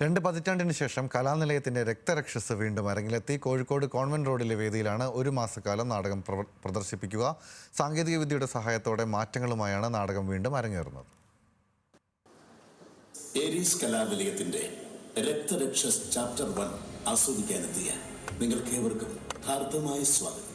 2 പതിറ്റാണ്ടിന് ശേഷം കലാനിലയത്തിന്റെ രക്തരക്ഷസ് വീണ്ടും അരങ്ങിലെത്തി. കോഴിക്കോട് കോൺവെന്റ് റോഡിലെ വേദിയിലാണ് ഒരു മാസക്കാലം നാടകം പ്രദർശിപ്പിക്കുക. സാങ്കേതികവിദ്യയുടെ സഹായത്തോടെ മാറ്റങ്ങളുമായാണ് നാടകം വീണ്ടും അരങ്ങേറുന്നത്. ഏരീസ് കലാനിലയത്തിന്റെ രക്തരക്ഷസ് ചാപ്റ്റർ 1 ആസ്വദിക്കാനെത്തിയ നിങ്ങൾക്കേവർക്കും ഹാർദമായ സ്വാഗതം.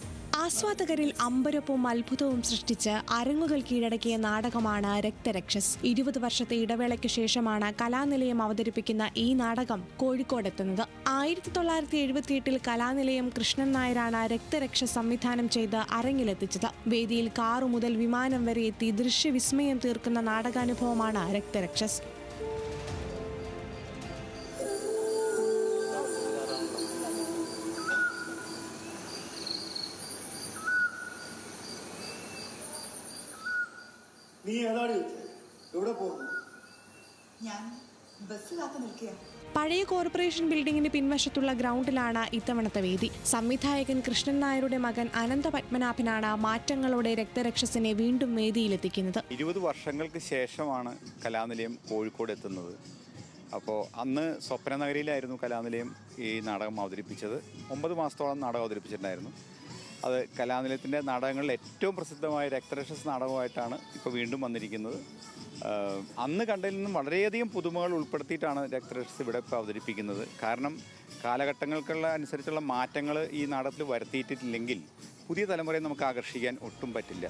ആസ്വാദകരിൽ അമ്പരപ്പും അത്ഭുതവും സൃഷ്ടിച്ച് അരങ്ങുകൾ കീഴടക്കിയ നാടകമാണ് രക്തരക്ഷസ്. 20 വർഷത്തെ ഇടവേളയ്ക്ക് ശേഷമാണ് കലാനിലയം അവതരിപ്പിക്കുന്ന ഈ നാടകം കോഴിക്കോടെത്തുന്നത്. 1978 കലാനിലയം കൃഷ്ണൻ നായരാണ് രക്തരക്ഷസ് സംവിധാനം ചെയ്ത് അരങ്ങിലെത്തിച്ചത്. വേദിയിൽ കാറു മുതൽ വിമാനം വരെ എത്തി ദൃശ്യവിസ്മയം തീർക്കുന്ന നാടകാനുഭവമാണ് രക്തരക്ഷസ്. പഴയ കോർപ്പറേഷൻ ബിൽഡിംഗിന് പിൻവശത്തുള്ള ഗ്രൗണ്ടിലാണ് ഇത്തവണത്തെ വേദി. സംവിധായകൻ കൃഷ്ണൻ നായരുടെ മകൻ അനന്ത പത്മനാഭനാണ് മാറ്റങ്ങളോടെ രക്തരക്ഷസിനെ വീണ്ടും വേദിയിലെത്തിക്കുന്നത്. 20 വർഷങ്ങൾക്ക് ശേഷമാണ് കലാനിലയം കോഴിക്കോട് എത്തുന്നത്. അപ്പോൾ അന്ന് സ്വപ്നനഗരിയിലായിരുന്നു കലാനിലയം ഈ നാടകം അവതരിപ്പിച്ചത്. 9 മാസത്തോളം നാടകം അവതരിപ്പിച്ചിട്ടുണ്ടായിരുന്നു. അത് കലാനിലയത്തിൻ്റെ നാടകങ്ങളിൽ ഏറ്റവും പ്രസിദ്ധമായ രക്തരക്ഷസ് നാടകമായിട്ടാണ് ഇപ്പോൾ വീണ്ടും വന്നിരിക്കുന്നത്. അന്ന് കണ്ടതിൽ നിന്നും വളരെയധികം പുതുമകൾ ഉൾപ്പെടുത്തിയിട്ടാണ് രക്തരക്ഷസ് ഇവിടെ ഇപ്പോൾ അവതരിപ്പിക്കുന്നത്. കാരണം കാലഘട്ടങ്ങൾക്കുള്ള അനുസരിച്ചുള്ള മാറ്റങ്ങൾ ഈ നാടകത്തിൽ വരുത്തിയിട്ടില്ലെങ്കിൽ പുതിയ തലമുറയെ നമുക്ക് ആകർഷിക്കാൻ ഒട്ടും പറ്റില്ല.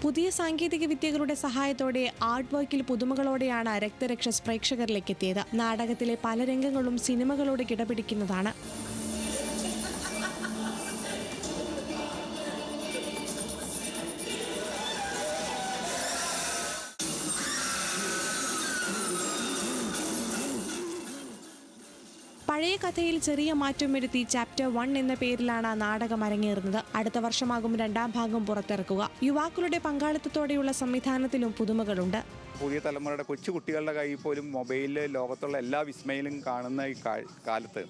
പുതിയ സാങ്കേതിക വിദ്യകളുടെ സഹായത്തോടെ ആർട്ട് വർക്കിൽ പുതുമകളോടെയാണ് രക്തരക്ഷസ് പ്രേക്ഷകരിലേക്ക് എത്തിയത്. നാടകത്തിലെ പല രംഗങ്ങളും സിനിമകളോട് കിടപിടിക്കുന്നതാണ്. പഴയ കഥയിൽ ചെറിയ മാറ്റം വരുത്തി ചാപ്റ്റർ 1 എന്ന പേരിലാണ് നാടകം അരങ്ങേറുന്നത്. അടുത്ത വർഷമാകും 2ാം ഭാഗം പുറത്തിറക്കുക. യുവാക്കളുടെ പങ്കാളിത്തത്തോടെയുള്ള സംവിധാനത്തിലും പുതുമകളുണ്ട്. പുതിയ തലമുറയുടെ കൊച്ചുകുട്ടികളുടെ കയ്യിൽ പോലും മൊബൈലിൽ ലോകത്തുള്ള എല്ലാ വിസ്മയിലും കാണുന്ന ഈ കാലത്ത്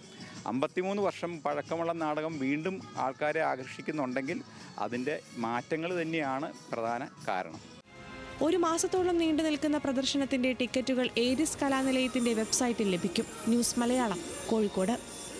53 വർഷം പഴക്കമുള്ള നാടകം വീണ്ടും ആൾക്കാരെ ആകർഷിക്കുന്നുണ്ടെങ്കിൽ അതിൻ്റെ മാറ്റങ്ങൾ തന്നെയാണ് പ്രധാന കാരണം. ഒരു മാസത്തോളം നീണ്ടു നിൽക്കുന്ന പ്രദർശനത്തിന്റെ ടിക്കറ്റുകൾ ഏരീസ് കലാനിലയത്തിന്റെ വെബ്സൈറ്റിൽ ലഭിക്കും. ന്യൂസ് മലയാളം, കോഴിക്കോട്.